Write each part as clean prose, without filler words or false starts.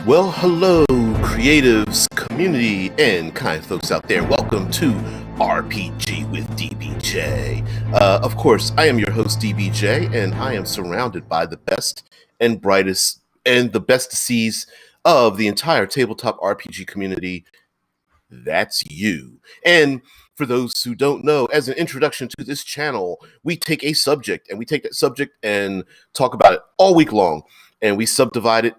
Well, hello, creatives, community, and kind folks out there. Welcome to RPG with DBJ. Of course, I am your host, DBJ, and I am surrounded by the best and brightest and the best seas of the entire tabletop RPG community. That's you. And for those who don't know, as an introduction to this channel, we take a subject and we take that subject and talk about it all week long, and we subdivide it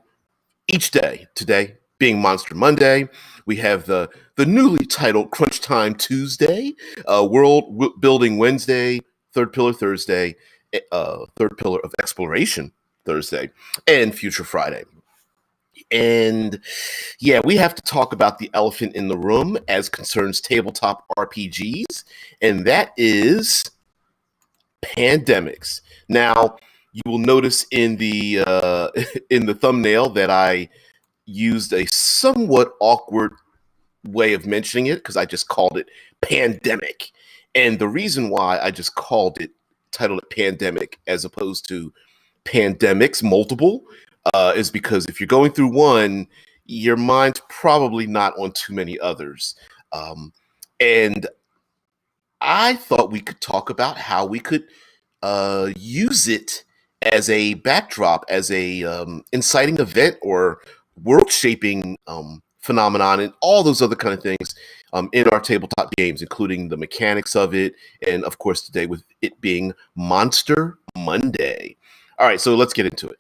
each day. Today being Monster Monday, we have the newly titled Crunch Time Tuesday, World Building Wednesday, Third Pillar Thursday, Third Pillar of Exploration Thursday, and Future Friday. And yeah, we have to talk about the elephant in the room as concerns tabletop RPGs, and that is pandemics. Now, you will notice in the in the thumbnail that I used a somewhat awkward way of mentioning it because I just called it pandemic. And the reason why I just titled it pandemic as opposed to pandemics, multiple, is because if you're going through one, your mind's probably not on too many others. And I thought we could talk about how we could use it as a backdrop, as a inciting event or world-shaping phenomenon, and all those other kind of things in our tabletop games, including the mechanics of it, and of course today with it being Monster Monday. All right, so let's get into it.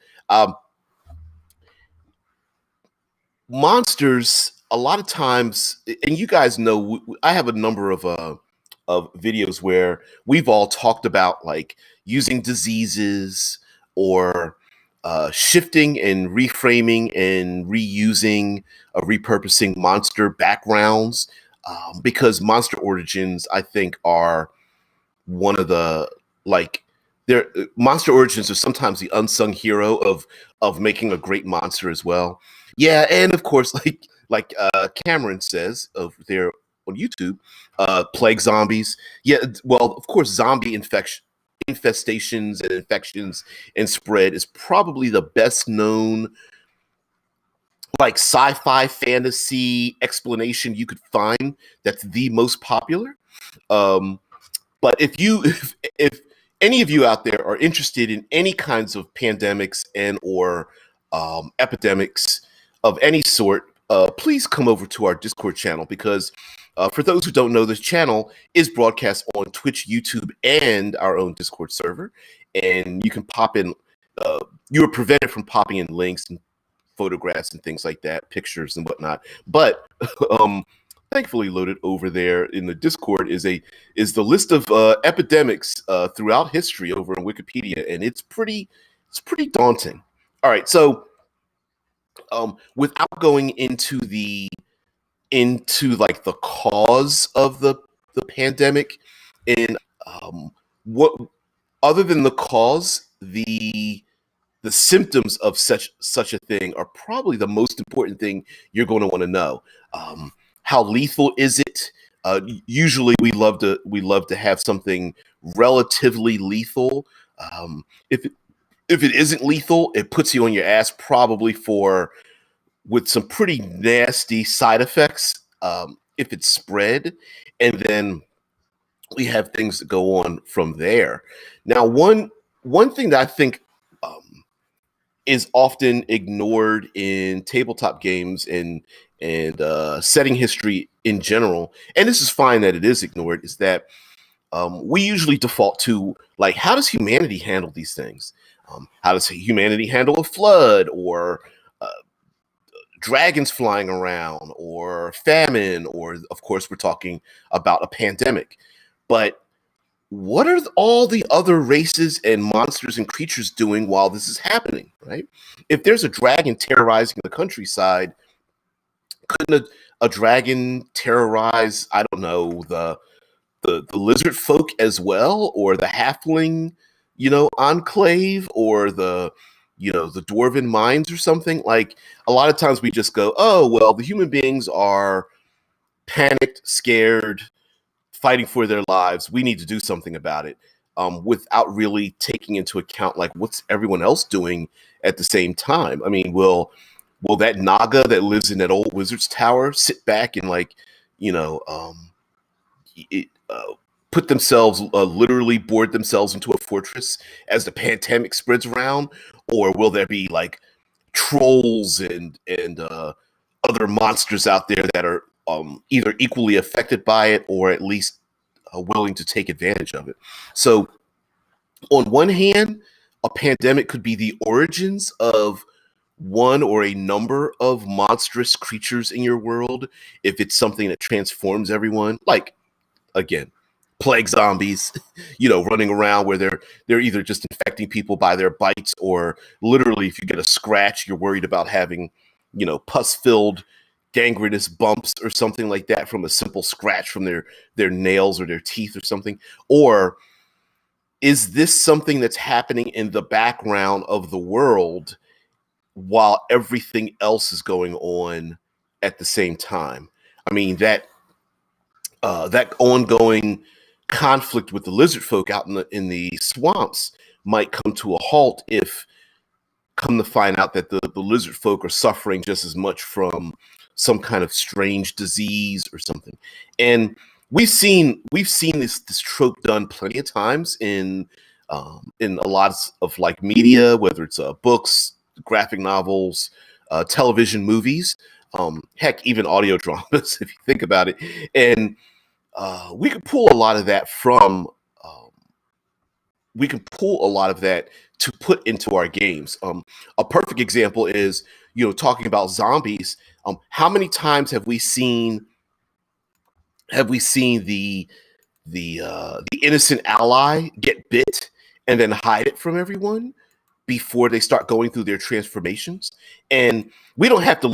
Monsters, a lot of times, and you guys know, I have a number of videos where we've all talked about like using diseases or shifting and reframing and reusing, repurposing monster backgrounds, because monster origins, I think, are one of the like their monster origins are sometimes the unsung hero of making a great monster as well. Yeah, and of course, like Cameron says over there on YouTube, plague zombies. Yeah, well, of course, zombie infestations and infections and spread is probably the best known like sci-fi fantasy explanation you could find. That's the most popular. Um, but if any of you out there are interested in any kinds of pandemics and or epidemics of any sort, please come over to our Discord channel because for those who don't know, this channel is broadcast on Twitch, YouTube, and our own Discord server. And you can pop in, you are prevented from popping in links and photographs and things like that, pictures and whatnot. But thankfully loaded over there in the Discord is the list of epidemics throughout history over in Wikipedia, and it's pretty daunting. All right, so without going into like the cause of the pandemic, and what other than the cause, the symptoms of such a thing are probably the most important thing you're going to want to know. How lethal is it? Usually, we love to have something relatively lethal. If it isn't lethal, it puts you on your ass probably with some pretty nasty side effects if it's spread, and then we have things that go on from there. Now, one thing that I think is often ignored in tabletop games and setting history in general, and this is fine that it is ignored, is that we usually default to like, how does humanity handle these things? How does humanity handle a flood or dragons flying around or famine, or of course we're talking about a pandemic. But what are all the other races and monsters and creatures doing while this is happening, right? If there's a dragon terrorizing the countryside, couldn't a dragon terrorize, I don't know, the lizard folk as well, or the halfling, enclave, or the dwarven mines or something? Like, a lot of times we just go, oh, well, the human beings are panicked, scared, fighting for their lives. We need to do something about it, without really taking into account like what's everyone else doing at the same time. I mean, will will that Naga that lives in that old wizard's tower sit back and like, you know, it, put themselves literally board themselves into a fortress as the pandemic spreads around, or will there be like trolls and other monsters out there that are either equally affected by it or at least willing to take advantage of it? So, on one hand, a pandemic could be the origins of one or a number of monstrous creatures in your world if it's something that transforms everyone. Like, again, plague zombies, running around where they're either just infecting people by their bites, or literally if you get a scratch, you're worried about having, pus-filled gangrenous bumps or something like that from a simple scratch from their nails or their teeth or something. Or is this something that's happening in the background of the world while everything else is going on at the same time? I mean, that ongoing conflict with the lizard folk out in the swamps might come to a halt if come to find out that the lizard folk are suffering just as much from some kind of strange disease or something. And we've seen this trope done plenty of times in a lot of like media, whether it's books, graphic novels, television, movies, heck, even audio dramas, if you think about it. And we can pull a lot of that from we can pull a lot of that to put into our games. A perfect example is, talking about zombies. How many times have we seen the innocent ally get bit and then hide it from everyone before they start going through their transformations? And we don't have to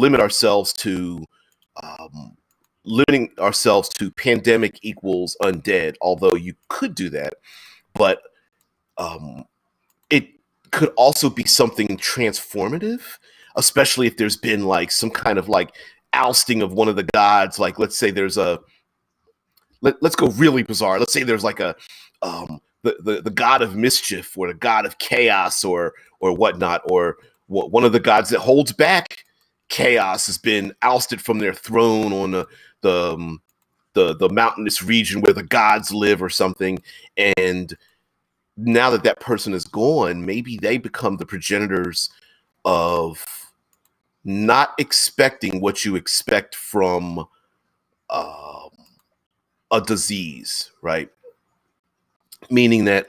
um, limiting ourselves to pandemic equals undead, although you could do that. But um, it could also be something transformative, especially if there's been like some kind of like ousting of one of the gods. Like, let's say there's let's go really bizarre. Let's say there's like the god of mischief or the god of chaos or whatnot, or one of the gods that holds back chaos has been ousted from their throne on the um, the mountainous region where the gods live or something. And now that that person is gone, maybe they become the progenitors of not expecting what you expect from um, a disease, right? Meaning that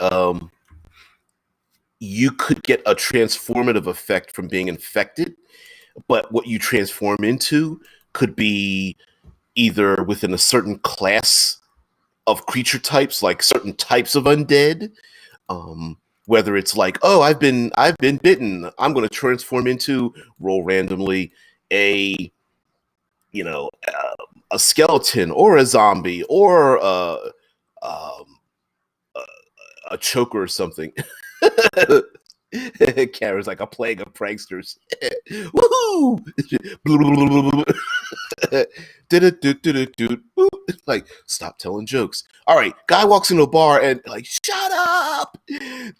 you could get a transformative effect from being infected, but what you transform into could be either within a certain class of creature types, like certain types of undead. Whether it's like, oh, I've been bitten, I'm going to transform into, roll randomly, a a skeleton or a zombie or um, a choker or something. Kara's like a plague of pranksters. Woohoo! Like, stop telling jokes. All right, guy walks into a bar and like, shut up!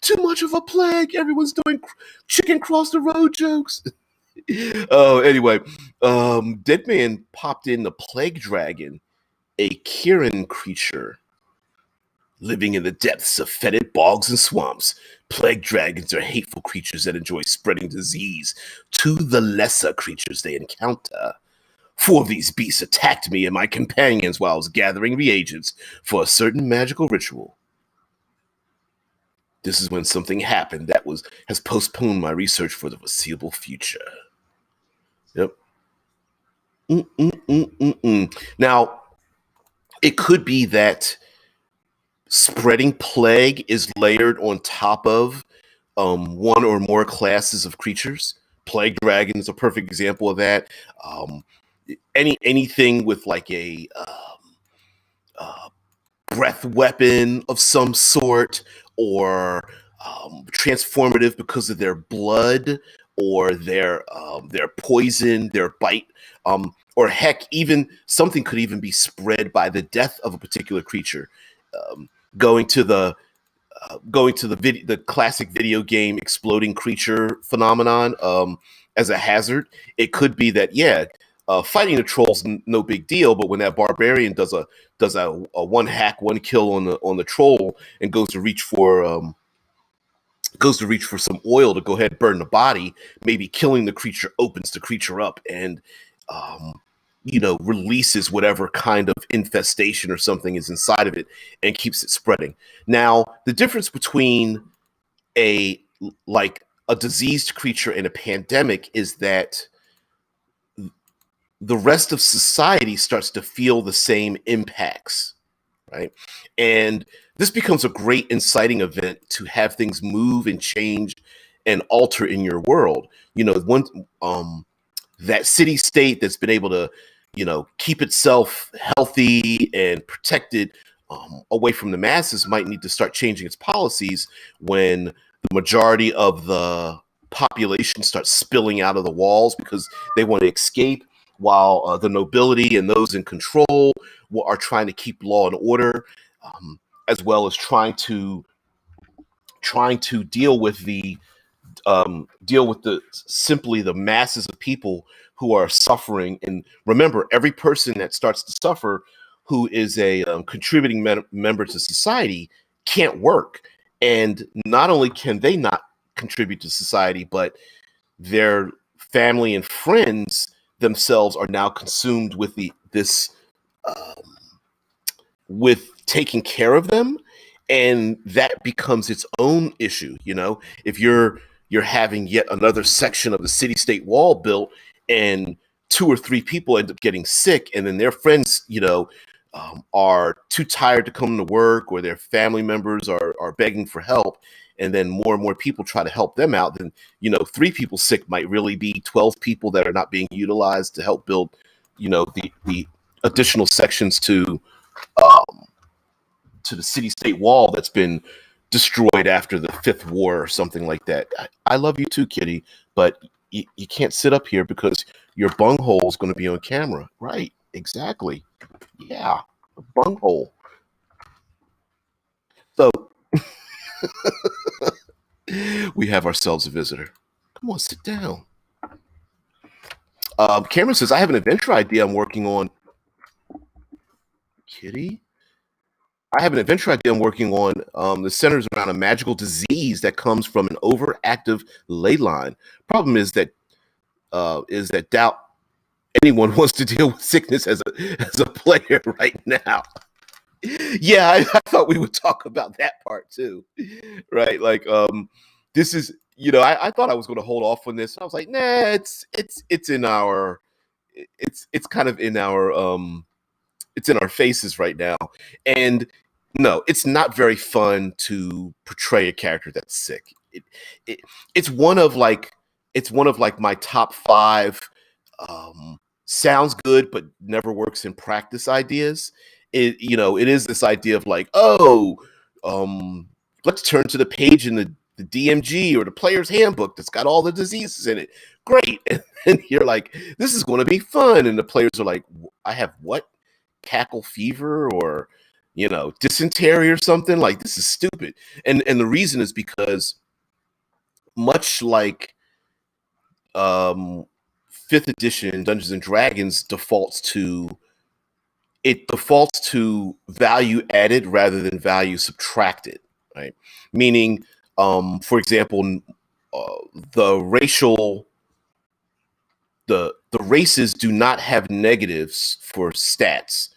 Too much of a plague. Everyone's doing chicken cross the road jokes. Oh, anyway, Dead Man popped in the plague dragon, a Kieran creature living in the depths of fetid bogs and swamps. Plague dragons are hateful creatures that enjoy spreading disease to the lesser creatures they encounter. 4 of these beasts attacked me and my companions while I was gathering reagents for a certain magical ritual. This is when something happened that has postponed my research for the foreseeable future. Yep. Now, it could be that spreading plague is layered on top of one or more classes of creatures. Plague dragon is a perfect example of that. Um, anything with like a uh, breath weapon of some sort, or transformative because of their blood or their poison, their bite, or heck, even something could even be spread by the death of a particular creature. Um, going to the the classic video game exploding creature phenomenon. as a hazard. It could be that, yeah, fighting the trolls no big deal, but when that barbarian does a one hack, one kill on the troll and goes to reach for some oil to go ahead and burn the body, maybe killing the creature opens the creature up and um, releases whatever kind of infestation or something is inside of it and keeps it spreading. Now, the difference between a like a diseased creature and a pandemic is that the rest of society starts to feel the same impacts, right? And this becomes a great inciting event to have things move and change and alter in your world. One that city state that's been able to, keep itself healthy and protected away from the masses might need to start changing its policies when the majority of the population starts spilling out of the walls because they want to escape, while the nobility and those in control are trying to keep law and order, as well as trying to deal with the masses of people who are suffering. And remember, every person that starts to suffer who is a contributing member to society can't work. And not only can they not contribute to society, but their family and friends themselves are now consumed with um, with taking care of them, and that becomes its own issue. If you're having yet another section of the city state wall built and two or three people end up getting sick, and then their friends are too tired to come to work, or their family members are begging for help, and then more and more people try to help them out, then three people sick might really be 12 people that are not being utilized to help build the additional sections um, to the city-state wall that's been destroyed after the Fifth War or something like that. I love you too, Kitty, but you can't sit up here because your bunghole is going to be on camera. Right, exactly. Yeah, a bunghole. So we have ourselves a visitor. Come on, sit down. Cameron says, I have an adventure idea I'm working on. Kitty? I have an adventure idea I'm working on. The centers around a magical disease that comes from an overactive ley line. Problem is that doubt anyone wants to deal with sickness as a player right now. Yeah, I thought we would talk about that part too, right? Like, this is, I thought I was going to hold off on this. I was like, nah, it's in our, it's kind of in our, it's in our faces right now. And no, it's not very fun to portray a character that's sick. It it's one of like my top five sounds good but never works in practice ideas. It is this idea of like, oh, let's turn to the page in the DMG or the player's handbook that's got all the diseases in it. Great. And you're like, this is going to be fun. And the players are like, I have what? Cackle fever or dysentery or something. Like, this is stupid. And the reason is because, much like fifth edition Dungeons and Dragons defaults to value added rather than value subtracted, right? Meaning, for example, the races do not have negatives for stats,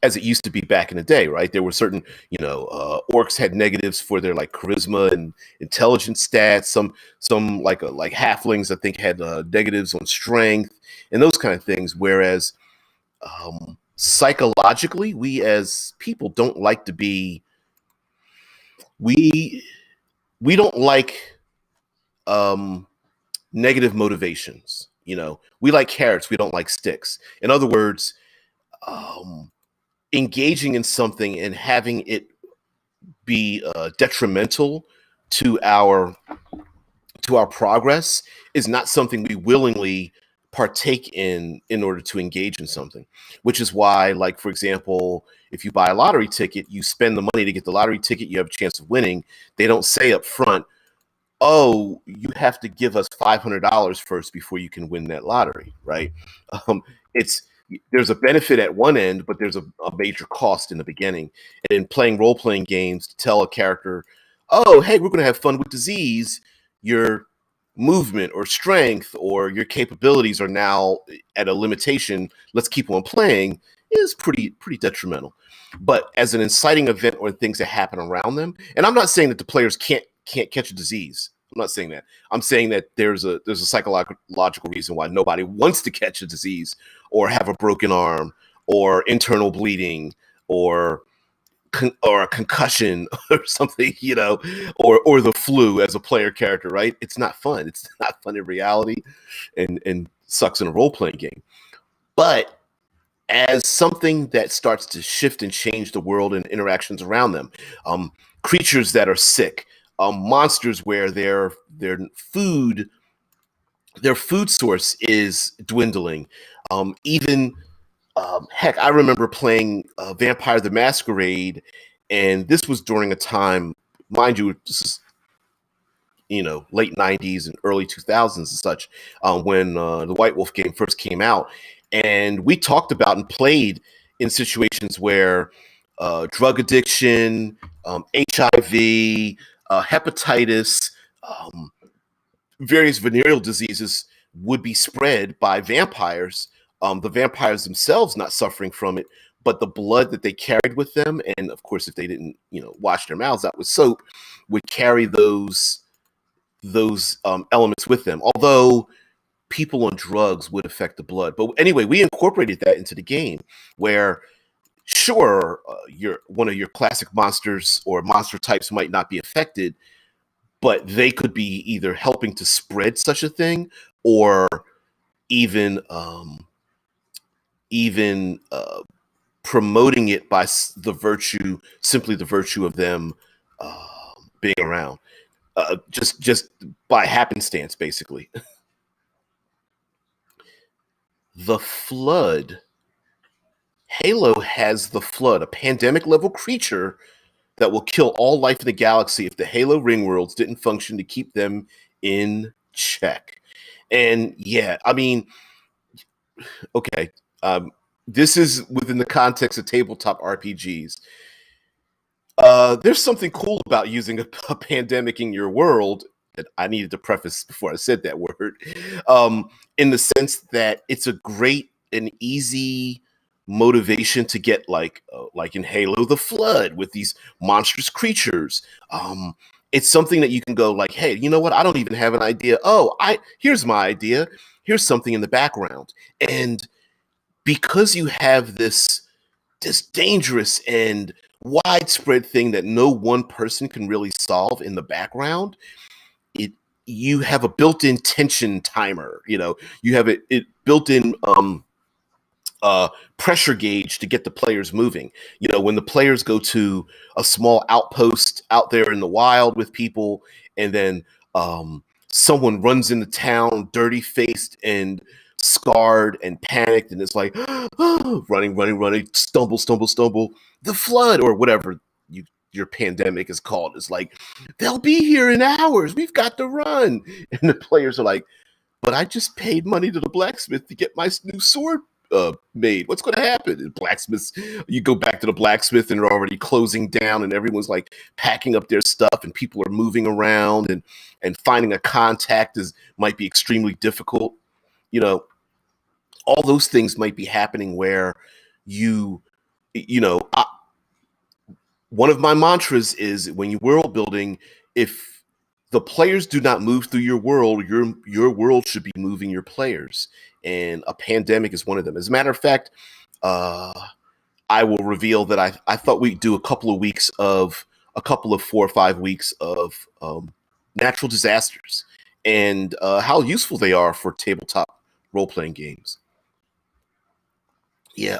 as it used to be back in the day, right? There were certain, orcs had negatives for their like charisma and intelligence stats. Some like halflings, I think, had negatives on strength and those kind of things. Whereas psychologically, we as people don't like to be we don't like negative motivations. We like carrots, we don't like sticks. In other words, engaging in something and having it be detrimental to our progress is not something we willingly partake in order to engage in something. Which is why, like, for example, if you buy a lottery ticket, you spend the money to get the lottery ticket, you have a chance of winning. They don't say up front, oh, you have to give us $500 first before you can win that lottery, right? Um, it's there's a benefit at one end, but there's a major cost in the beginning. And in playing role playing games, to tell a character, oh, hey, we're going to have fun with disease, your movement or strength or your capabilities are now at a limitation. Let's keep on playing is pretty detrimental. But as an inciting event or things that happen around them, and I'm not saying that the players can't catch a disease. I'm not saying that. I'm saying that there's a psychological reason why nobody wants to catch a disease or have a broken arm or internal bleeding or or a concussion or something, or the flu as a player character, right? It's not fun. It's not fun in reality, and sucks in a role playing game. But as something that starts to shift and change the world and interactions around them. Creatures that are sick, monsters where food their food source is dwindling. Even heck, I remember playing Vampire the Masquerade, and this was during a time, mind you, this is late 90s and early 2000s and such, when the White Wolf game first came out. And we talked about and played in situations where drug addiction, HIV, hepatitis, um, various venereal diseases would be spread by vampires. The vampires themselves not suffering from it, but the blood that they carried with them, and of course, if they didn't, wash their mouths out with soap, would carry those elements with them. Although people on drugs would affect the blood, but anyway, we incorporated that into the game where sure, your one of your classic monsters or monster types might not be affected, but they could be either helping to spread such a thing or even even promoting it by simply the virtue of them being around, just by happenstance, basically. The Flood. Halo has the Flood, a pandemic level creature that will kill all life in the galaxy if the Halo ring worlds didn't function to keep them in check. And yeah, I mean, okay, this is within the context of tabletop RPGs. There's something cool about using a pandemic in your world that I needed to preface before I said that word, in the sense that it's a great and easy motivation to get like in Halo the Flood with these monstrous creatures. It's something that you can go like, hey, you know what? I don't even have an idea. Oh, here's my idea. Here's something in the background, and because you have this dangerous and widespread thing that no one person can really solve in the background, it you have a built-in tension timer. You have it built-in uh, pressure gauge to get the players moving. When the players go to a small outpost out there in the wild with people, and then someone runs into town, dirty faced and scarred and panicked, and it's like running, stumble, the flood or whatever your pandemic is called. It's like they'll be here in hours. We've got to run, and the players are like, but I just paid money to the blacksmith to get my new sword made. What's going to happen? And blacksmiths, you go back to the blacksmith and they're already closing down, and everyone's like packing up their stuff, and people are moving around, and finding a contact might be extremely difficult. You know, all those things might be happening where you, you know, I, one of my mantras is when you world building, if the players do not move through your world, your world should be moving your players. And a pandemic is one of them. As a matter of fact, uh, I will reveal that I thought we'd do a couple of 4 or 5 weeks of natural disasters and how useful they are for tabletop role playing games. Yeah,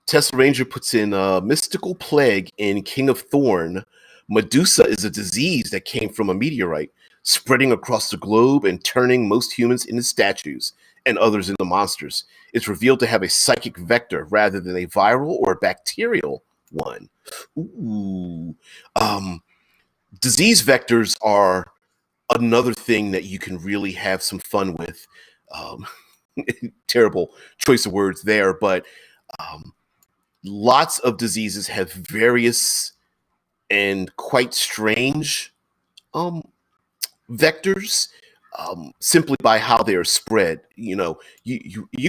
Tessa Ranger puts in mystical plague in King of Thorn. Medusa is a disease that came from a meteorite, spreading across the globe and turning most humans into statues and others into monsters. It's revealed to have a psychic vector rather than a viral or bacterial one. Ooh. Um, Disease vectors are another thing that you can really have some fun with. Um, Terrible choice of words there, but um, lots of diseases have various and quite strange um, vectors, simply by how they are spread. You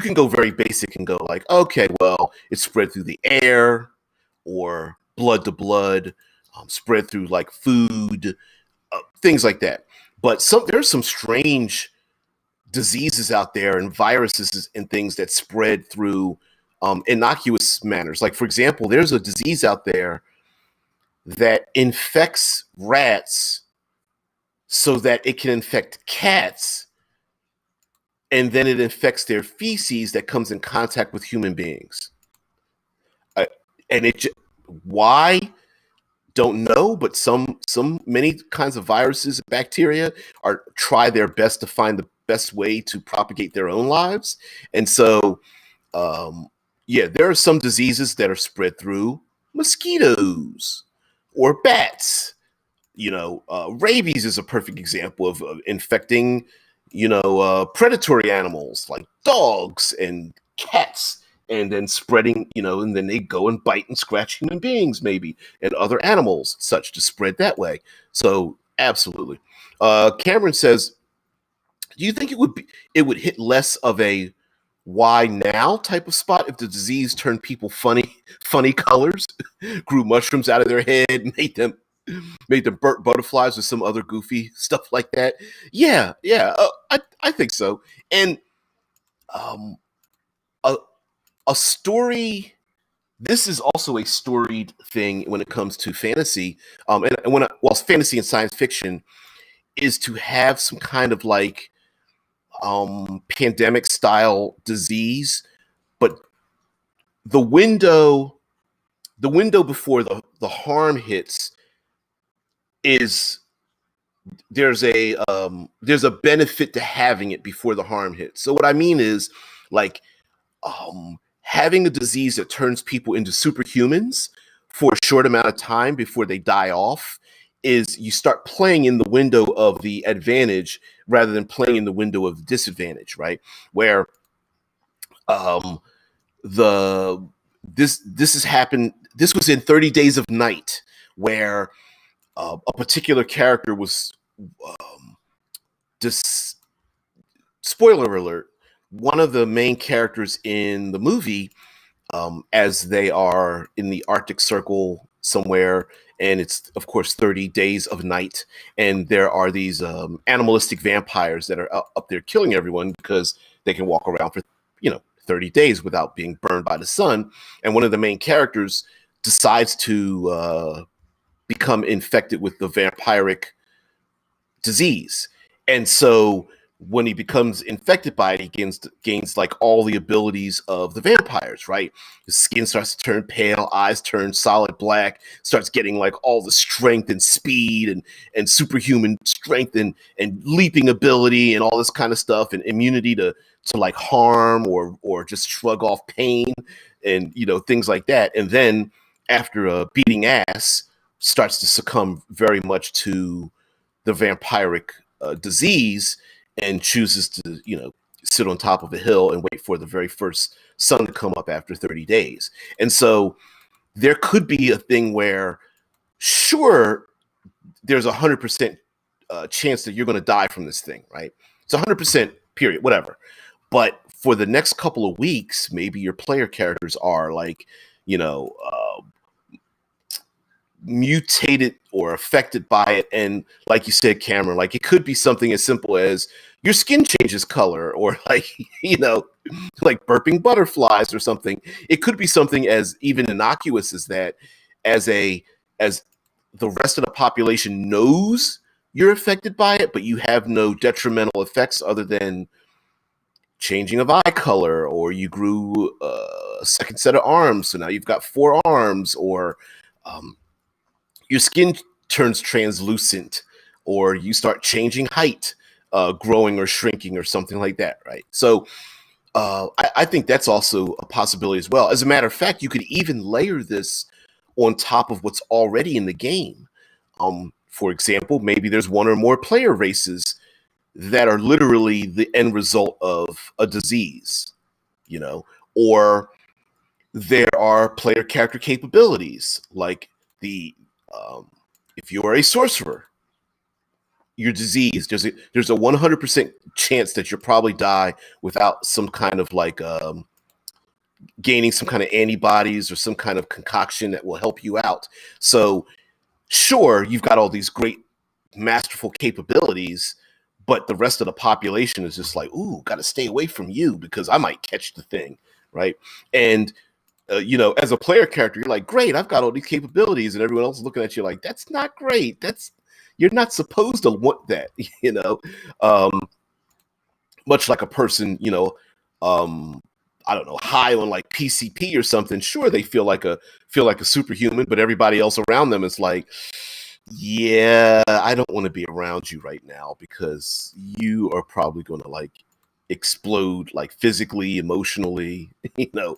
can go very basic and go like, okay, well, it's spread through the air or blood to blood, spread through like food, things like that. But there's some strange diseases out there and viruses and things that spread through innocuous manners. Like, for example, there's a disease out there that infects rats so that it can infect cats, and then it infects their feces that comes in contact with human beings. Uh, and why? Don't know, but some many kinds of viruses and bacteria are try their best to find the best way to propagate their own lives. And so yeah, there are some diseases that are spread through mosquitoes or bats. Rabies is a perfect example of infecting, predatory animals like dogs and cats, and then spreading, and then they go and bite and scratch human beings, maybe, and other animals, such to spread that way. So, absolutely. Cameron says, "Do you think it would hit less of a why now type of spot if the disease turned people funny colors, grew mushrooms out of their head, made them butterflies or some other goofy stuff like that?" Yeah, yeah, I think so. And um, a a story. This is also a storied thing when it comes to fantasy. Well, fantasy and science fiction is to have some kind of like pandemic style disease, but the window the window before the harm hits is there's a benefit to having it before the harm hits. So what I mean is, like, having a disease that turns people into superhumans for a short amount of time before they die off is you start playing in the window of the advantage rather than playing in the window of the disadvantage, right? Where um the this has happened. This was in 30 Days of Night, where a particular character was just spoiler alert, one of the main characters in the movie, as they are in the Arctic Circle somewhere, and it's of course 30 days of night, and there are these animalistic vampires that are up there killing everyone because they can walk around for 30 days without being burned by the sun. And one of the main characters decides to become infected with the vampiric disease. And so when he becomes infected by it, he gains like all the abilities of the vampires, right? His skin starts to turn pale, eyes turn solid black, starts getting like all the strength and speed and superhuman strength and leaping ability and all this kind of stuff, and immunity to like harm or just shrug off pain, and things like that. And then after a beating ass, starts to succumb very much to the vampiric disease, and chooses to sit on top of a hill and wait for the very first sun to come up after 30 days. And so there could be a thing where, sure, there's 100% chance that you're going to die from this thing, right? It's 100% period, whatever. But for the next couple of weeks, maybe your player characters are like, mutated or affected by it. And like you said, Cameron, like it could be something as simple as your skin changes color, or like, like burping butterflies or something. It could be something as even innocuous as that, as the rest of the population knows you're affected by it, but you have no detrimental effects other than changing of eye color, or you grew a second set of arms, so now you've got 4 arms, or your skin turns translucent, or you start changing height, growing or shrinking or something like that, right? So I think that's also a possibility as well. As a matter of fact, you could even layer this on top of what's already in the game. For example, maybe there's one or more player races that are literally the end result of a disease, you know, or there are player character capabilities like the if you are a sorcerer, you're diseased. There's a 100% chance that you'll probably die without some kind of like gaining some kind of antibodies or some kind of concoction that will help you out. So sure, you've got all these great masterful capabilities, but the rest of the population is just like, ooh, got to stay away from you because I might catch the thing, right? And you know, as a player character, you're like, great, I've got all these capabilities, and everyone else is looking at you like, that's not great. You're not supposed to want that, you know. Um, Much like a person, you know, um, I don't know, high on like PCP or something. Sure, they feel like a superhuman, but everybody else around them is like, yeah, I don't want to be around you right now because you are probably going to like explode, like physically, emotionally. You know,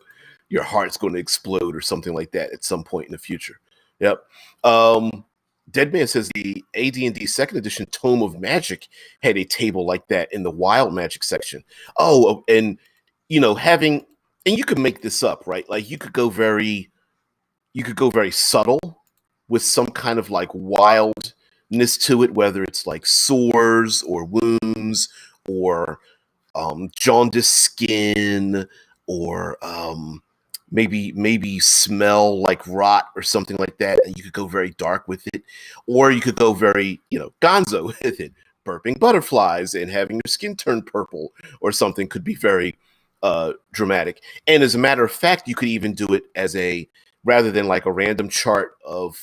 your heart's going to explode or something like that at some point in the future. Yep. Um, Deadman says the AD&D second edition Tome of Magic had a table like that in the Wild Magic section. Oh, and you know, having and you could make this up, right? Like you could go very subtle with some kind of like wildness to it, whether it's like sores or wounds or jaundiced skin or maybe smell like rot or something like that, and you could go very dark with it, or you could go very, you know, gonzo with it, burping butterflies and having your skin turn purple or something could be very dramatic. And as a matter of fact, you could even do it as a rather than like a random chart of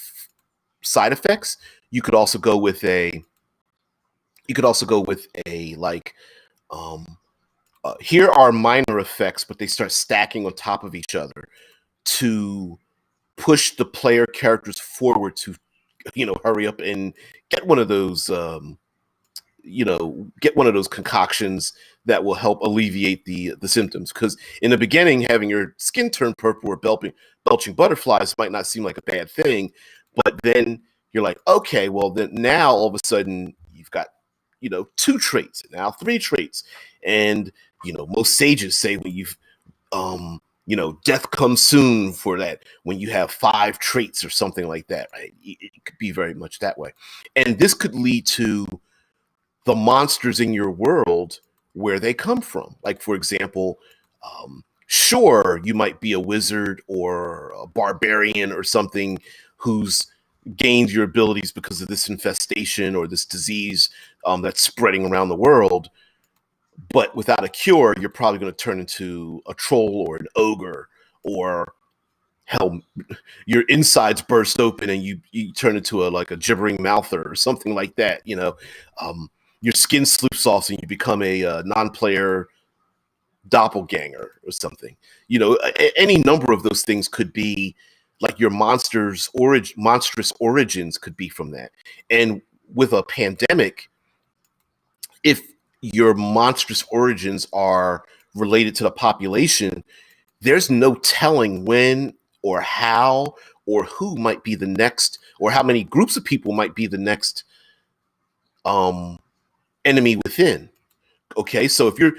side effects. You could also go with a like um here are minor effects, but they start stacking on top of each other to push the player characters forward to, you know, hurry up and get one of those, you know, get one of those concoctions that will help alleviate the symptoms. Because in the beginning, having your skin turn purple or belching butterflies might not seem like a bad thing, but then you're like, okay, well then now all of a sudden you've got, you know, 2 traits, now 3 traits, and you know most sages say when you've you know, death comes soon for that when you have 5 traits or something like that, right? It could be very much that way, and this could lead to the monsters in your world where they come from. Like, for example, sure, you might be a wizard or a barbarian or something who's gained your abilities because of this infestation or this disease that's spreading around the world. But without a cure, you're probably going to turn into a troll or an ogre, or hell, your insides burst open and you turn into a like a gibbering mouther or something like that. You know, your skin slips off and you become a non-player doppelganger or something. You know, any number of those things could be like your monstrous origins could be from that. And with a pandemic, if your monstrous origins are related to the population, there's no telling when or how or who might be the next, or how many groups of people might be the next um, enemy within. Okay, so if you're,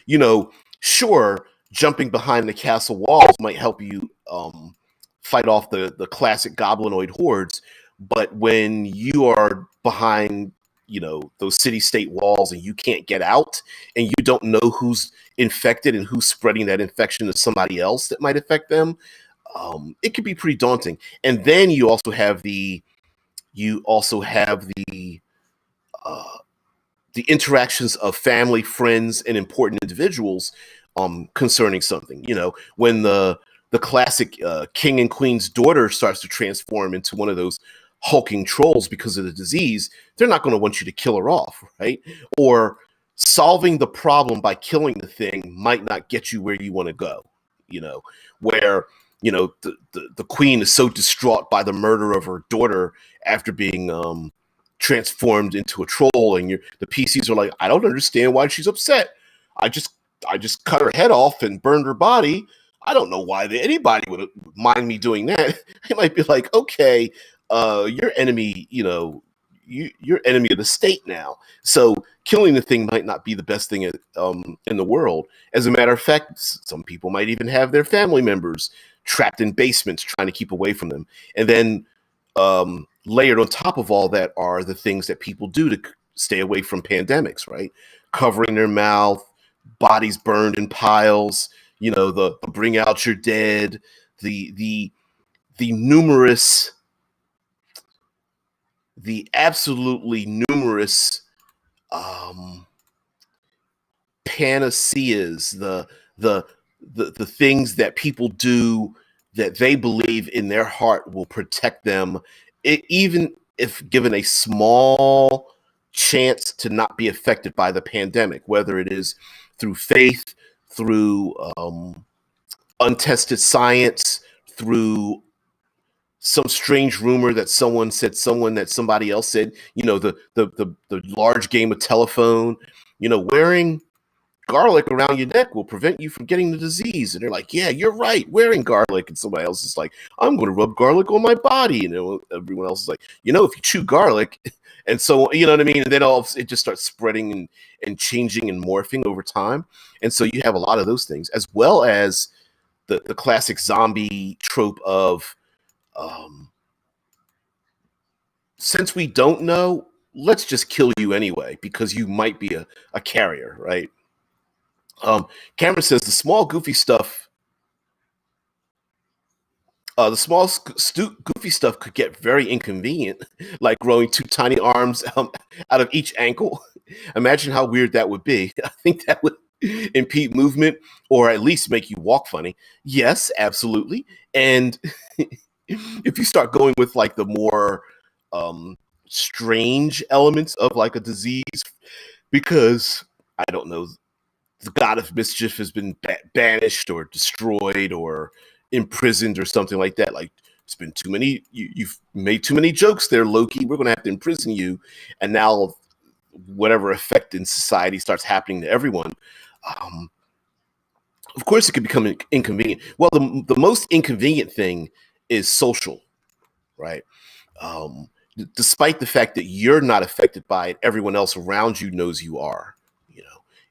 you know, sure, jumping behind the castle walls might help you fight off the classic goblinoid hordes, but when you are behind, you know, those city state walls and you can't get out and you don't know who's infected and who's spreading that infection to somebody else that might affect them, it could be pretty daunting. And then you also have uh, the interactions of family, friends, and important individuals concerning something. You know, when the classic king and queen's daughter starts to transform into one of those hulking trolls because of the disease, they're not going to want you to kill her off, right? Or solving the problem by killing the thing might not get you where you want to go. You know, where you know the queen is so distraught by the murder of her daughter after being transformed into a troll, and the PCs are like, I don't understand why she's upset. I just I just cut her head off and burned her body. I don't know why anybody would mind me doing that. It might be like, okay, your enemy, you know, you're enemy of the state now. So killing the thing might not be the best thing in the world. As a matter of fact, some people might even have their family members trapped in basements trying to keep away from them. And then layered on top of all that are the things that people do to stay away from pandemics, right? Covering their mouth, bodies burned in piles, the bring out your dead, the numerous, the absolutely numerous panaceas, the things that people do that they believe in their heart will protect them, even if given a small chance to not be affected by the pandemic, whether it is through faith, through untested science, through some strange rumor that somebody else said, the large game of telephone, wearing garlic around your neck will prevent you from getting the disease. And they're like, yeah, you're right, wearing garlic. And somebody else is like, I'm going to rub garlic on my body. And everyone else is like, if you chew garlic, and so, you know what I mean? And then it just starts spreading and changing and morphing over time. And so you have a lot of those things, as well as the classic zombie trope of, since we don't know, let's just kill you anyway, because you might be a carrier, right? Cameron says the small goofy stuff goofy stuff could get very inconvenient, like growing two tiny arms out of each ankle. Imagine how weird that would be. I think that would impede movement, or at least make you walk funny. Yes, absolutely. And if you start going with like the more strange elements of like a disease, because I don't know, the god of mischief has been banished or destroyed or imprisoned or something like that. Like, it's been too many, you've made too many jokes there, Loki. We're going to have to imprison you. And now whatever effect in society starts happening to everyone, of course it could become inconvenient. Well, the most inconvenient thing is social, right? Despite the fact that you're not affected by it, everyone else around you knows you are.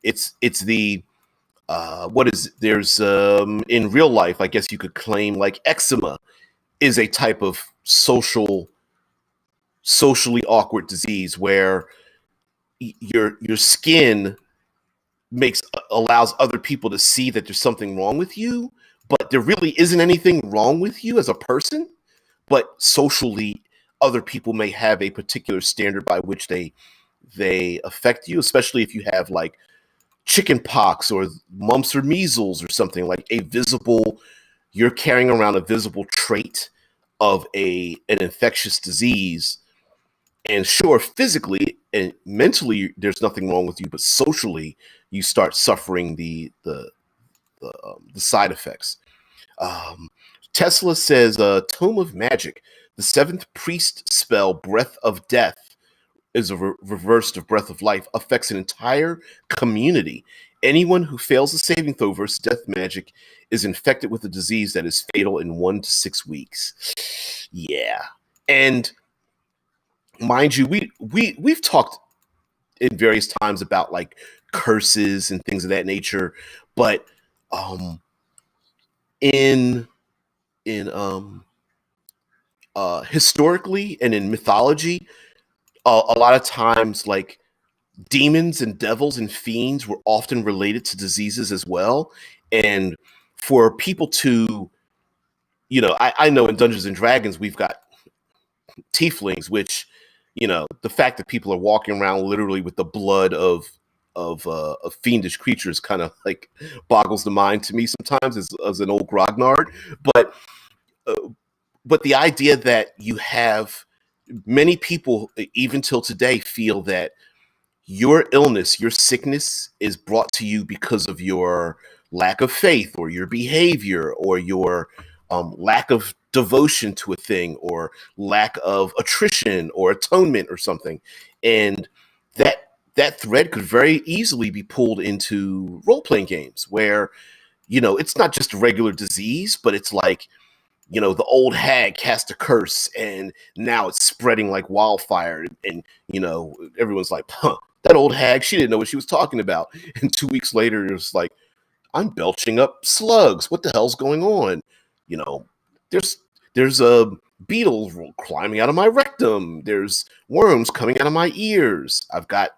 It's the there's in real life, I guess you could claim, like, eczema is a type of socially awkward disease where your skin allows other people to see that there's something wrong with you, but there really isn't anything wrong with you as a person. But socially, other people may have a particular standard by which they affect you, especially if you have like chicken pox or mumps or measles or something, like you're carrying around a visible trait of an infectious disease. And sure, physically and mentally there's nothing wrong with you, but socially you start suffering the side effects. Tesla says, Tome of Magic, the seventh priest spell, Breath of Death, is a reverse of Breath of Life, affects an entire community. Anyone who fails a saving throw versus death magic is infected with a disease that is fatal in 1 to 6 weeks. Yeah. And mind you, we've talked in various times about like curses and things of that nature, but in historically and in mythology, a lot of times, like, demons and devils and fiends were often related to diseases as well. And for people to, I know in Dungeons and Dragons we've got tieflings, which, the fact that people are walking around literally with the blood of fiendish creatures kind of like boggles the mind to me sometimes as an old grognard. But the idea that you have many people, even till today, feel that your illness, your sickness is brought to you because of your lack of faith or your behavior or your lack of devotion to a thing or lack of attrition or atonement or something. And that thread could very easily be pulled into role-playing games where, it's not just a regular disease, but it's like the old hag cast a curse and now it's spreading like wildfire. And, everyone's like, huh, that old hag, she didn't know what she was talking about. And 2 weeks later, it's like, I'm belching up slugs. What the hell's going on? You know, there's a beetle climbing out of my rectum. There's worms coming out of my ears. I've got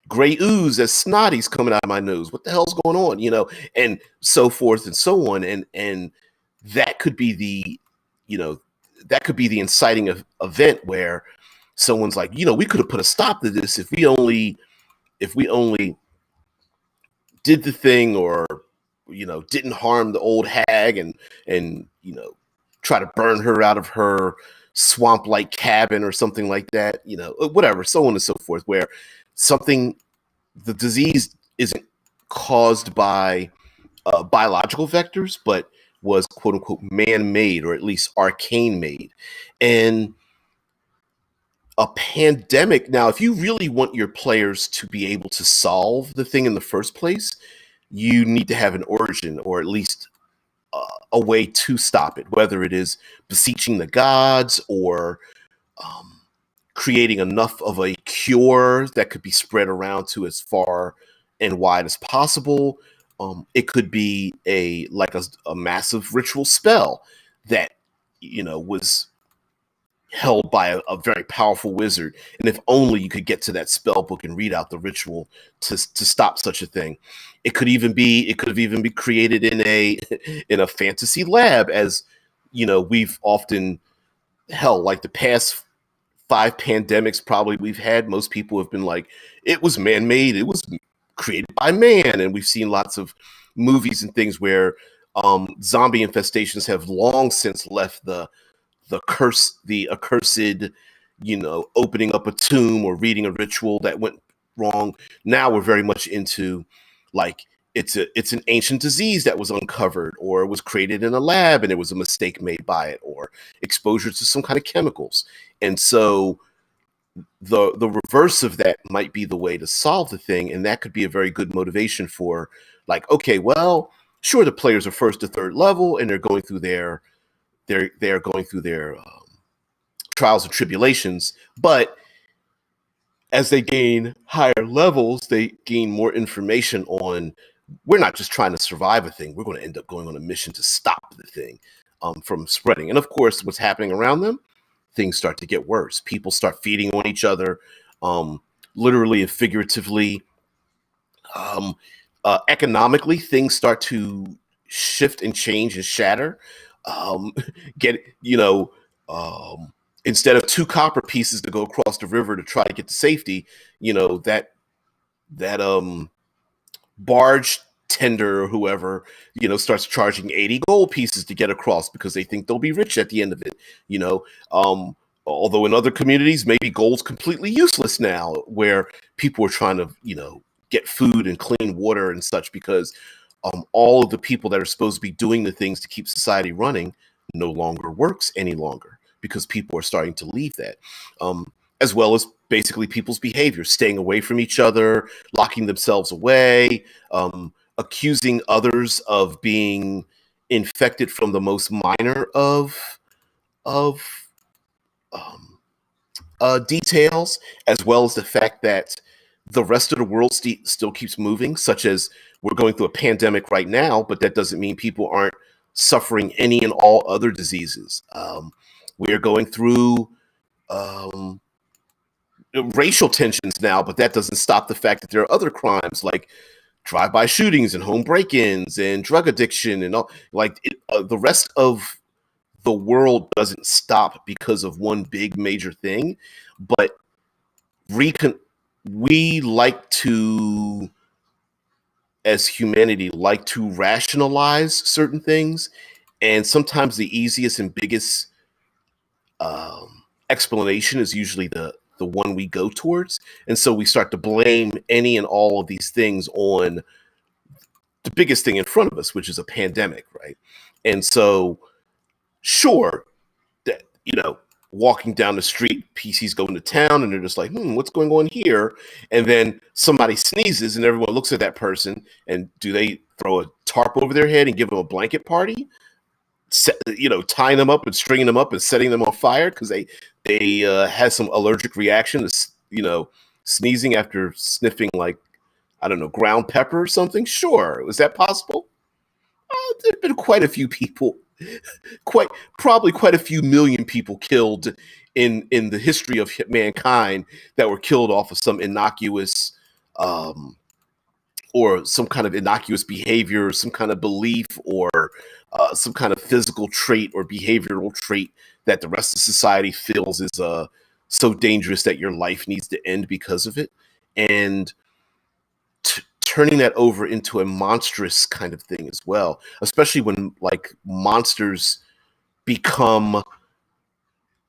gray ooze as snotties coming out of my nose. What the hell's going on? And so forth and so on. And that could be the inciting event where someone's like, we could have put a stop to this if we only did the thing, or didn't harm the old hag and try to burn her out of her swamp like cabin or something like that, whatever, so on and so forth, where the disease isn't caused by biological vectors, but was quote unquote man-made, or at least arcane made. And a pandemic, now, if you really want your players to be able to solve the thing in the first place, you need to have an origin, or at least a way to stop it, whether it is beseeching the gods, or creating enough of a cure that could be spread around to as far and wide as possible. It could be a massive ritual spell that was held by a very powerful wizard, and if only you could get to that spell book and read out the ritual to stop such a thing. It could even be created in a fantasy lab, as we've often held, like the past 5 pandemics probably we've had. Most people have been like, it was man-made, it was created by man. And we've seen lots of movies and things where zombie infestations have long since left the accursed, opening up a tomb or reading a ritual that went wrong. Now we're very much into, like, it's an ancient disease that was uncovered, or was created in a lab and it was a mistake made by it, or exposure to some kind of chemicals. And so the reverse of that might be the way to solve the thing, and that could be a very good motivation for, like, okay, well, sure, the players are first to third level and they're going through their trials and tribulations, but as they gain higher levels, they gain more information on, we're not just trying to survive a thing, we're going to end up going on a mission to stop the thing from spreading. And of course, what's happening around them, things start to get worse. People start feeding on each other, literally and figuratively. Economically, things start to shift and change and shatter. Get instead of 2 copper pieces to go across the river to try to get to safety, that barge tender or whoever, starts charging 80 gold pieces to get across because they think they'll be rich at the end of it. Although in other communities, maybe gold's completely useless now, where people are trying to, get food and clean water and such, because all of the people that are supposed to be doing the things to keep society running no longer works any longer, because people are starting to leave that, as well as basically people's behavior, staying away from each other, locking themselves away, accusing others of being infected from the most minor of details, as well as the fact that the rest of the world still keeps moving, such as we're going through a pandemic right now, but that doesn't mean people aren't suffering any and all other diseases. We're going through racial tensions now, but that doesn't stop the fact that there are other crimes like drive-by shootings and home break-ins and drug addiction and all. The rest of the world doesn't stop because of one big major thing, but we like to, as humanity, like to rationalize certain things, and sometimes the easiest and biggest explanation is usually the one we go towards, and so we start to blame any and all of these things on the biggest thing in front of us, which is a pandemic, right? And so, sure, that walking down the street, PCs go into town, and they're just like, what's going on here? And then somebody sneezes, and everyone looks at that person, and do they throw a tarp over their head and give them a blanket party? tying them up and stringing them up and setting them on fire because they had some allergic reaction to sneezing after sniffing, like, I don't know, ground pepper or something. Sure, was that possible? There've been quite a few people, probably quite a few million people killed in the history of mankind that were killed off of some innocuous um, or some kind of innocuous behavior, some kind of belief, or some kind of physical trait or behavioral trait that the rest of society feels is so dangerous that your life needs to end because of it. And turning that over into a monstrous kind of thing as well, especially when like monsters become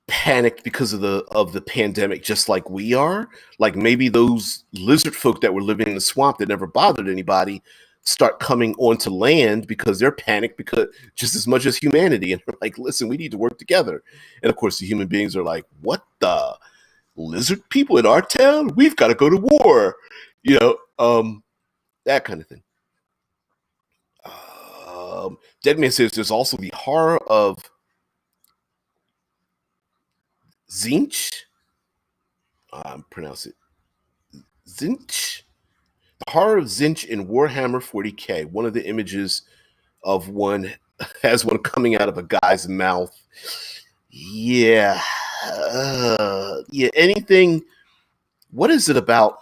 panicked because of the pandemic, just like we are. Like maybe those lizard folk that were living in the swamp that never bothered anybody start coming onto land because they're panicked, because just as much as humanity, and they're like, listen, we need to work together. And of course the human beings are like, what, the lizard people in our town, we've got to go to war, that kind of thing. Deadman says there's also the horror of Zinch. Pronounce it Zinch. The horror of Zinch in Warhammer 40k. One of the images of one has one coming out of a guy's mouth. Yeah. Yeah. Anything. What is it about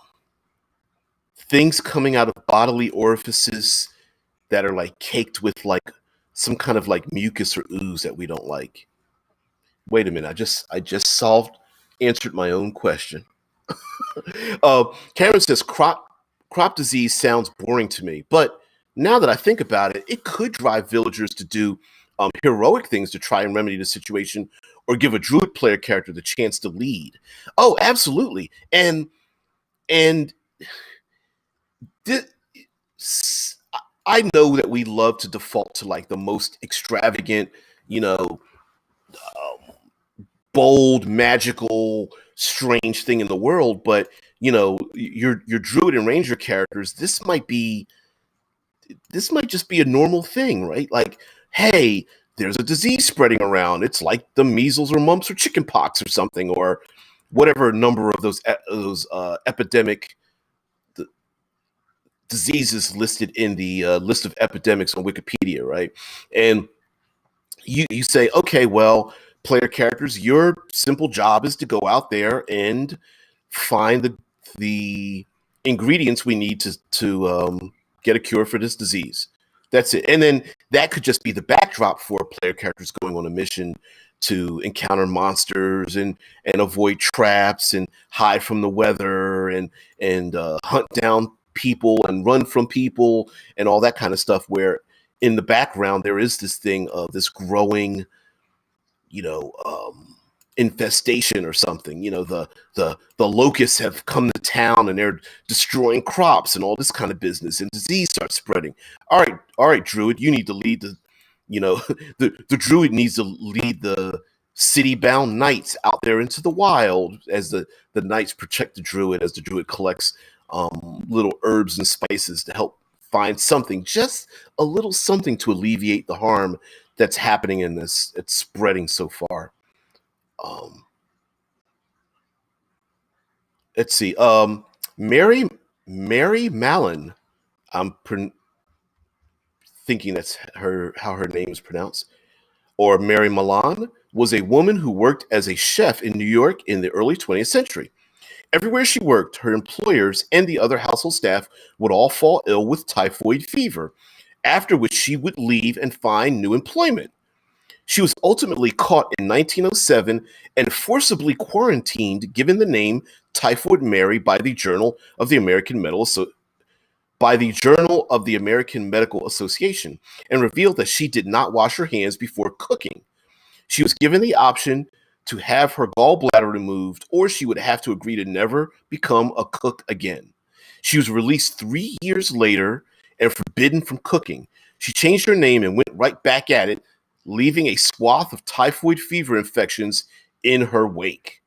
things coming out of bodily orifices that are like caked with like some kind of like mucus or ooze that we don't like? Wait a minute. I just answered my own question. Cameron says crop disease sounds boring to me, but now that I think about it, it could drive villagers to do heroic things to try and remedy the situation, or give a druid player character the chance to lead. Oh, absolutely. And th- I know that we love to default to like the most extravagant, you know, bold, magical, strange thing in the world, but your druid and ranger characters, this might just be a normal thing, right? Like, hey, there's a disease spreading around. It's like the measles or mumps or chickenpox or something, or whatever number of those epidemic diseases listed in the list of epidemics on Wikipedia, right? And you say, okay, well, player characters, your simple job is to go out there and find the ingredients we need to get a cure for this disease. That's it. And then that could just be the backdrop for player characters going on a mission to encounter monsters and avoid traps and hide from the weather and hunt down people and run from people and all that kind of stuff, where in the background there is this thing of this growing, you know, infestation or something. The locusts have come to town and they're destroying crops and all this kind of business, and disease starts spreading. All right, druid, you need to lead the druid needs to lead the city-bound knights out there into the wild, as the knights protect the druid, as the druid collects little herbs and spices to help find something, just a little something to alleviate the harm that's happening in this. It's spreading so far. Um, let's see. Mary Mallon. I'm thinking that's how her name is pronounced, or Mary Milan, was a woman who worked as a chef in New York in the early 20th century. Everywhere she worked, her employers and the other household staff would all fall ill with typhoid fever, after which she would leave and find new employment. She was ultimately caught in 1907 and forcibly quarantined, given the name Typhoid Mary by the Journal of the American Medical Association, and revealed that she did not wash her hands before cooking. She was given the option to have her gallbladder removed, or she would have to agree to never become a cook again. She was released 3 years later and forbidden from cooking. She changed her name and went right back at it, leaving a swath of typhoid fever infections in her wake.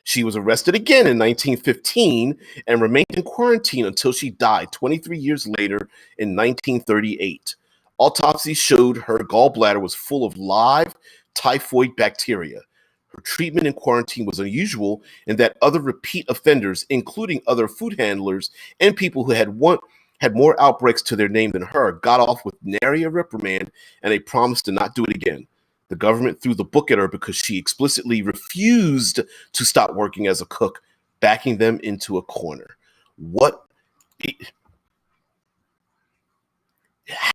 She was arrested again in 1915 and remained in quarantine until she died 23 years later in 1938. Autopsy showed her gallbladder was full of live typhoid bacteria. Her treatment in quarantine was unusual in that other repeat offenders, including other food handlers and people who had more outbreaks to their name than her, got off with nary a reprimand and a promise to not do it again. The government threw the book at her because she explicitly refused to stop working as a cook, backing them into a corner.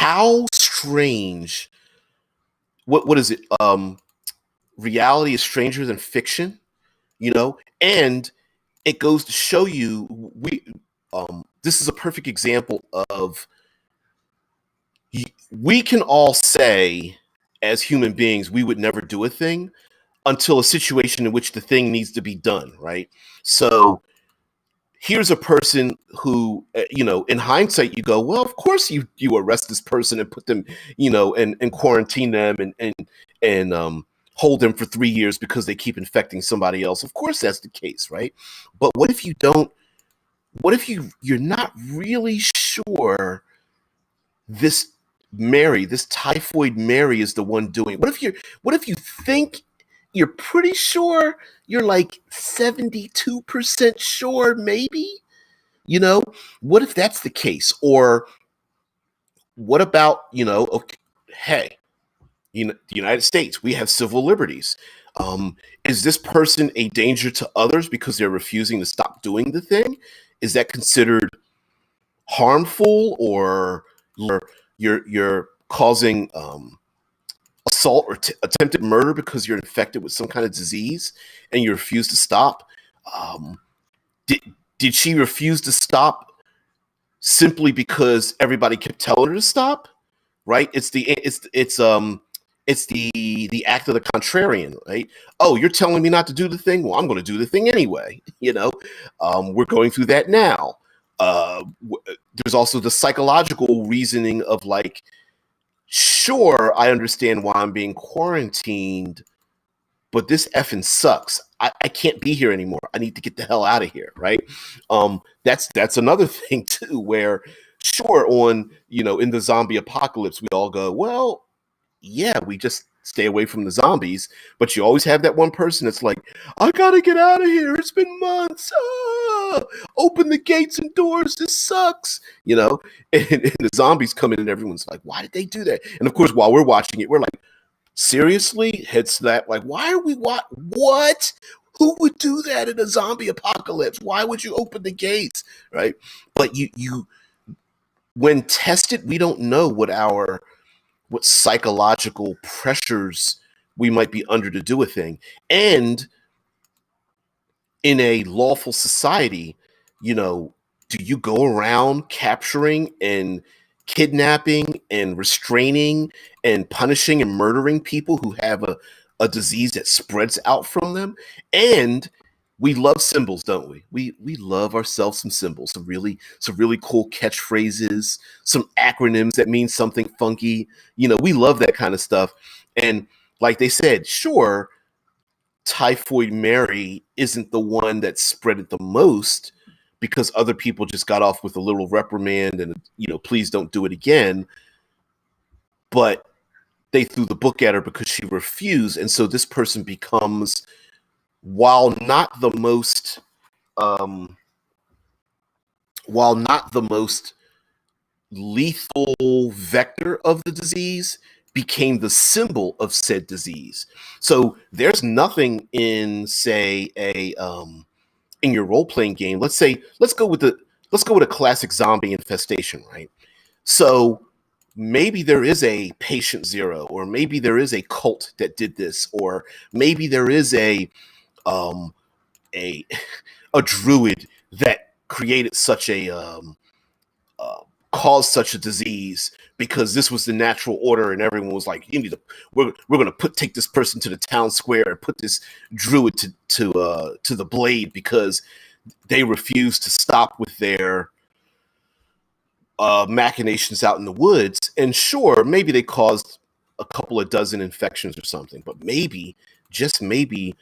How strange. What is it? Reality is stranger than fiction, and it goes to show you this is a perfect example of we can all say as human beings we would never do a thing until a situation in which the thing needs to be done, right? So here's a person who, in hindsight, you go, well, of course you arrest this person and put them, and quarantine them and hold them for 3 years because they keep infecting somebody else. Of course that's the case, right? But what if you don't? What if you're not really sure this this typhoid Mary is the one doing? What if you think you're pretty sure, you're like 72% sure, maybe? What if that's the case? Or what about, okay, hey, the United States, we have civil liberties. Is this person a danger to others because they're refusing to stop doing the thing? Is that considered harmful, or you're causing assault or attempted murder because you're infected with some kind of disease and you refuse to stop? Did she refuse to stop simply because everybody kept telling her to stop? Right? It's the act of the contrarian, right? Oh, you're telling me not to do the thing? Well, I'm going to do the thing anyway. We're going through that now. There's also the psychological reasoning of like, sure, I understand why I'm being quarantined, but this effing sucks. I can't be here anymore. I need to get the hell out of here, right? That's another thing too, where sure, in the zombie apocalypse, we all go, well, yeah, we just stay away from the zombies, but you always have that one person that's like, I gotta get out of here. It's been months. Open the gates and doors. This sucks. And the zombies come in and everyone's like, why did they do that? And of course, while we're watching it, we're like, seriously? Head slap. Like, why are we what? Who would do that in a zombie apocalypse? Why would you open the gates? Right? But you when tested, we don't know what psychological pressures we might be under to do a thing. And in a lawful society, do you go around capturing and kidnapping and restraining and punishing and murdering people who have a disease that spreads out from them? And we love symbols, don't we? We love ourselves some symbols, some really cool catchphrases, some acronyms that mean something funky. We love that kind of stuff. And like they said, sure, Typhoid Mary isn't the one that spread it the most because other people just got off with a little reprimand and, please don't do it again. But they threw the book at her because she refused. And so this person becomes, while not the most lethal vector of the disease, became the symbol of said disease. So there's nothing in, say, in your role-playing game. Let's go with a classic zombie infestation, right? So maybe there is a patient zero, or maybe there is a cult that did this, or maybe there is a druid that created such caused such a disease because this was the natural order, and everyone was like, we're going to take this person to the town square and put this druid to the blade because they refused to stop with their machinations out in the woods. And sure, maybe they caused a couple of dozen infections or something, but maybe, just maybe,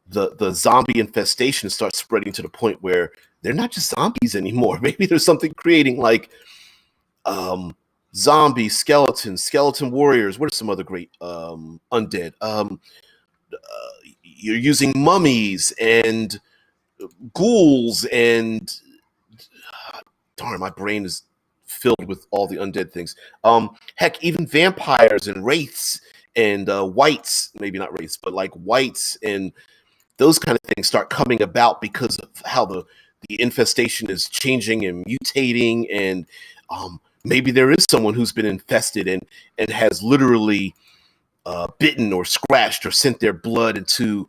the zombie infestation starts spreading to the point where they're not just zombies anymore. Maybe there's something creating like zombies, skeletons, skeleton warriors. What are some other great undead? You're using mummies and ghouls and darn, my brain is filled with all the undead things. Heck, even vampires and wraiths and whites, maybe not wraiths, but like whites and those kind of things start coming about because of how the infestation is changing and mutating, and maybe there is someone who's been infested and has literally bitten or scratched or sent their blood into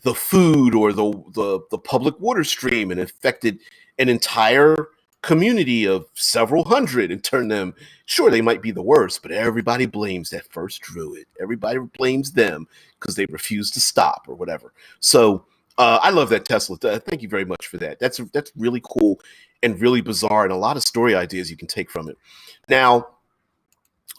the food or the public water stream and infected an entire community of several hundred and turned them. Sure, they might be the worst, but everybody blames that first druid. Everybody blames them because they refuse to stop or whatever. So I love that, Tesla. Thank you very much for that. That's really cool and really bizarre, and a lot of story ideas you can take from it. Now,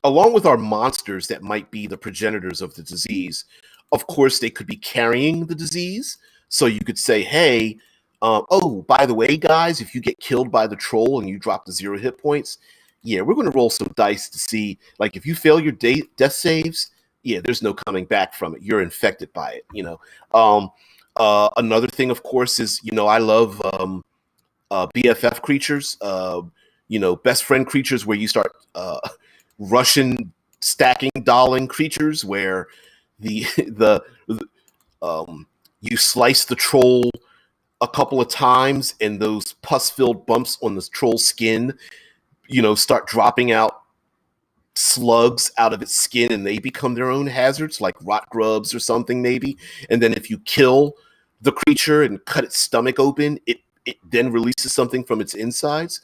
along with our monsters that might be the progenitors of the disease, of course, they could be carrying the disease. So you could say, hey, oh, by the way, guys, if you get killed by the troll and you drop to 0 hit points, yeah, we're going to roll some dice to see, like, if you fail your death saves, yeah, there's no coming back from it. You're infected by it, you know. Another thing, of course, is, you know, I love BFF creatures, best friend creatures where you start Russian stacking dolling creatures where the you slice the troll a couple of times and those pus-filled bumps on the troll's skin, start dropping out slugs out of its skin and they become their own hazards, like rot grubs or something maybe. And then if you kill the creature and cut its stomach open, it then releases something from its insides.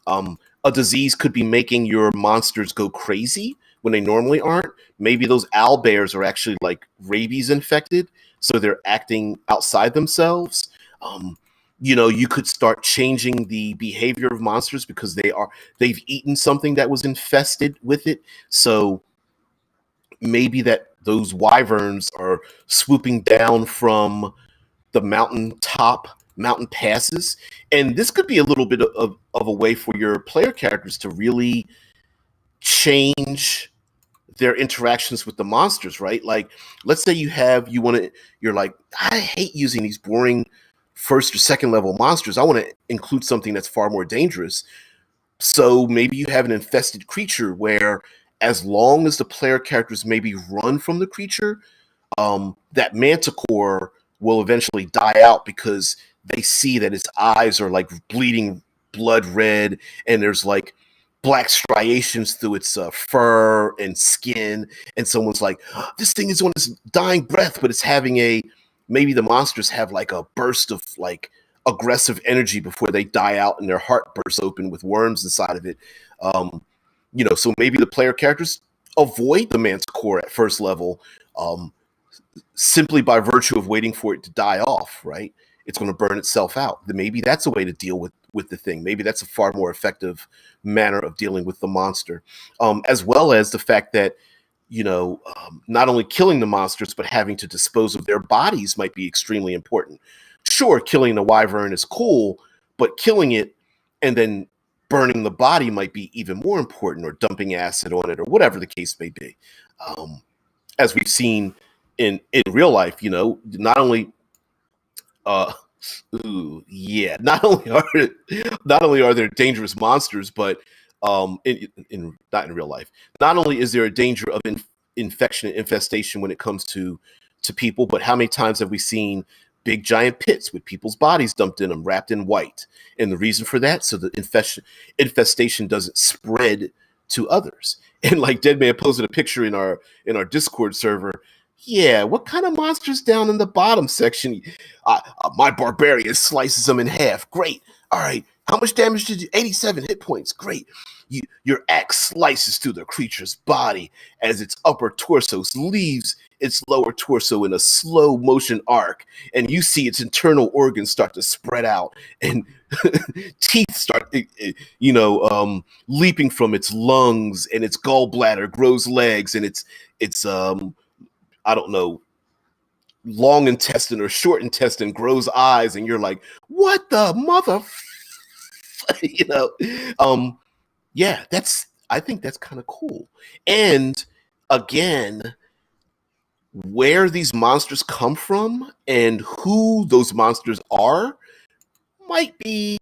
A disease could be making your monsters go crazy when they normally aren't. Maybe those owl bears are actually like rabies infected, so they're acting outside themselves. You could start changing the behavior of monsters because they've eaten something that was infested with it. So maybe that those wyverns are swooping down from the mountain passes. And this could be a little bit of a way for your player characters to really change their interactions with the monsters, right? Like, let's say you're like, I hate using these boring first or second level monsters. I want to include something that's far more dangerous. So maybe you have an infested creature where, as long as the player characters maybe run from the creature, that manticore will eventually die out because they see that its eyes are like bleeding blood red and there's like black striations through its fur and skin, and someone's like, this thing is on its dying breath, but it's having maybe the monsters have like a burst of like aggressive energy before they die out and their heart bursts open with worms inside of it. So maybe the player characters avoid the manticore at first level, simply by virtue of waiting for it to die off, right? It's going to burn itself out. Then maybe that's a way to deal with the thing. Maybe that's a far more effective manner of dealing with the monster, as well as the fact that, not only killing the monsters, but having to dispose of their bodies might be extremely important. Sure, killing the wyvern is cool, but killing it and then burning the body might be even more important, or dumping acid on it, or whatever the case may be. As we've seen in real life, not only uh not only are there dangerous monsters, but not in real life, not only is there a danger of infection and infestation when it comes to people, but how many times have we seen big giant pits with people's bodies dumped in them, wrapped in white? And the reason for that, so the infestation doesn't spread to others. And like Deadman posted a picture in our Discord server. Yeah, what kind of monsters down in the bottom section? My barbarian slices them in half. Great. All right. How much damage did you? 87 hit points. Great. Your axe slices through the creature's body as its upper torso leaves its lower torso in a slow motion arc, and you see its internal organs start to spread out, and teeth start, leaping from its lungs, and its gallbladder grows legs, and it's I don't know, long intestine or short intestine grows eyes, and you're like, what the mother, you know? Yeah, I think that's kind of cool. And again, where these monsters come from and who those monsters are might be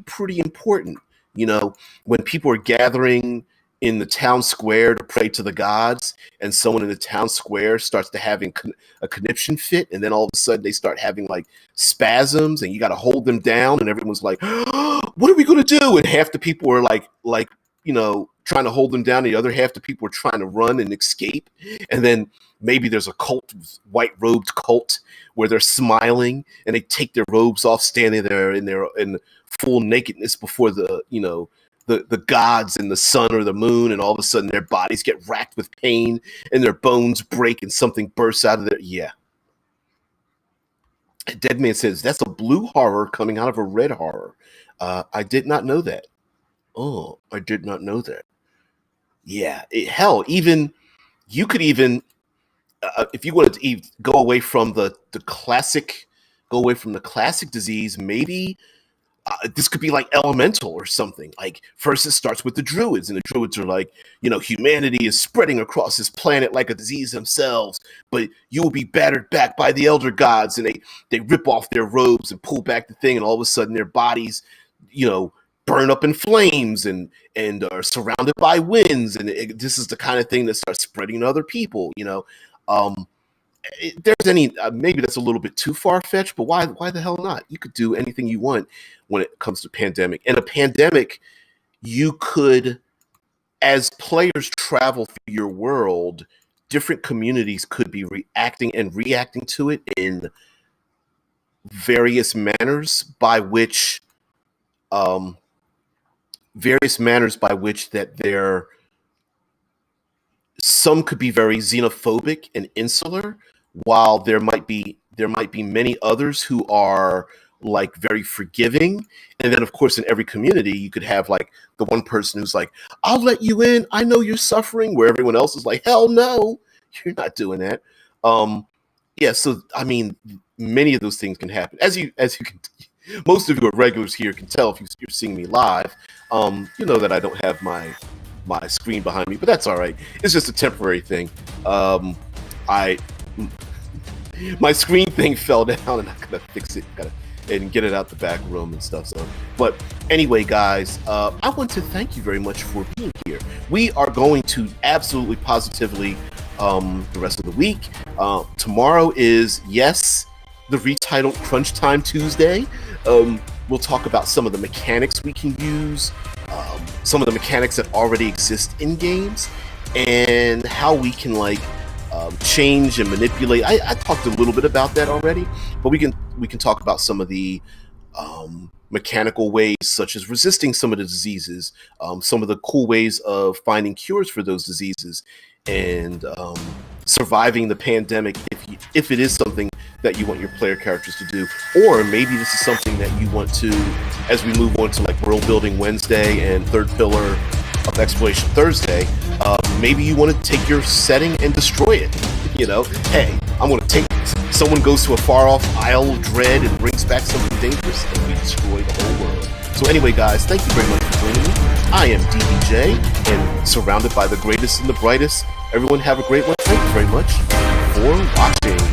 pretty important. You know, when people are gathering in the town square to pray to the gods, and someone in the town square starts to having a conniption fit, and then all of a sudden they start having like spasms, and you got to hold them down, and everyone's like, "What are we gonna do?" And half the people are like trying to hold them down. The other half the people are trying to run and escape, and then maybe there's a cult, white robed cult, where they're smiling and they take their robes off, standing there in full nakedness before the gods and the sun or the moon, and all of a sudden their bodies get racked with pain and their bones break and something bursts out of their Dead Man says that's a blue horror coming out of a red horror. I did not know that. Oh, I did not know that. Yeah, hell, even you could even if you wanted to go away from the classic, disease, maybe this could be like elemental or something. Like first it starts with the druids, and the druids are like, humanity is spreading across this planet like a disease themselves, but you will be battered back by the elder gods, and they rip off their robes and pull back the thing, and all of a sudden their bodies, burn up in flames and are surrounded by winds, and this is the kind of thing that starts spreading to other people. There's any maybe that's a little bit too far-fetched, but why the hell not? You could do anything you want when it comes to pandemic. And a pandemic, you could, as players travel through your world, different communities could be reacting to it in various manners by which that they're, some could be very xenophobic and insular, while there might be many others who are like very forgiving. And then of course in every community you could have like the one person who's like, I'll let you in, I know you're suffering, where everyone else is like, hell no, you're not doing that. So I mean, many of those things can happen, as you can. Most of you are regulars here can tell if you're seeing me live. You know that I don't have my screen behind me, but that's all right. It's just a temporary thing. My screen thing fell down, and I gotta fix it, and get it out the back room and stuff. So, but anyway, guys, I want to thank you very much for being here. We are going to absolutely positively the rest of the week. Tomorrow is the retitled Crunch Time Tuesday. We'll talk about some of the mechanics we can use, some of the mechanics that already exist in games, and how we can change and manipulate. I talked a little bit about that already, but we can talk about some of the mechanical ways, such as resisting some of the diseases, some of the cool ways of finding cures for those diseases, and surviving the pandemic if it is something that you want your player characters to do. Or maybe this is something that you want to, as we move on to like World Building Wednesday and Third Pillar of Exploration Thursday, maybe you want to take your setting and destroy it. Hey, I'm going to take, someone goes to a far off Isle of Dread and brings back something dangerous, and we destroy the whole world. So anyway, guys, thank you very much for joining me. I am DBJ, and surrounded by the greatest and the brightest. Everyone have a great one. Thank you very much for watching.